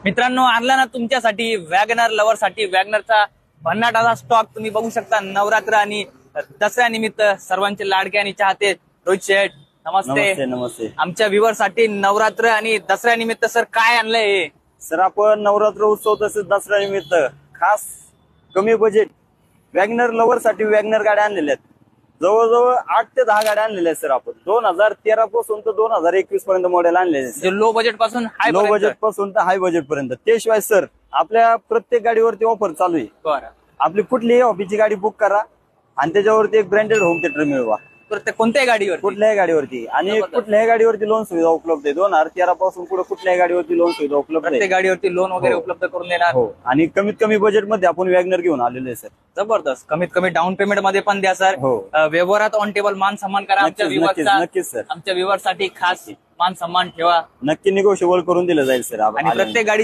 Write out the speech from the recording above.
मित्रांनो, आणला ना तुमच्यासाठी वॅगनर लवर साठी वॅगनरचा भन्नाटाचा स्टॉक तुम्ही बघू शकता। नवरात्र आणि दसऱ्यानिमित्त सर्वांचे लाडके आणि चाहते रोहित शेठ, नमस्ते। नमस्ते। आमच्या व्ह्यूअर साठी नवरात्र आणि दसऱ्यानिमित्त सर काय आणलंय? सर आपण नवरात्र उत्सव तसेच दसऱ्यानिमित्त खास कमी बजेट वॅगनर लवर साठी वॅगनर गाड्या आणलेल्या आहेत। जवळजवळ 8 ते 10 गाड्या आणलेल्या आहेत सर आपण 2013 पासून तर 2021 पर्यंत मॉडेल आणलेले आहेत। लो बजेट पासून हाय लो बजेट पासून तर हाय बजेट पर्यंत। त्याशिवाय सर आपल्या प्रत्येक गाडीवरती ऑफर चालू आहे। बरं, आपली कुठलीही ऑफिसची गाडी बुक करा आणि त्याच्यावरती एक ब्रँडेड होम थिएटर मिळवा प्रत्येक कोणत्याही गाडीवर, कुठल्याही गाडीवरती। आणि कुठल्याही गाडीवरती लोन सुविधा उपलब्ध आहे। 2013 पासून पुढे कुठल्याही गाडीवरती लोन सुविधा उपलब्ध आहे। प्रत्येक गाडीवरती लोन वगैरे उपलब्ध करून देणार। हो, आणि कमीत कमी बजेट मध्ये आपण वॅगनर घेऊन आलेलो आहे सर। जबरदस्त, कमीत कमी डाऊन पेमेंट मध्ये पण द्या सर। हो, व्यवहारात ऑन टेबल मान सन्मान करा। आमच्या व्ह्यूअर्सचा नक्कीच सर, आमच्या व्ह्यूअर्स साठी खास मान सन्मान ठेवा। नक्की निगोशिएबल करून दिलं जाईल सर। आणि प्रत्येक गाडी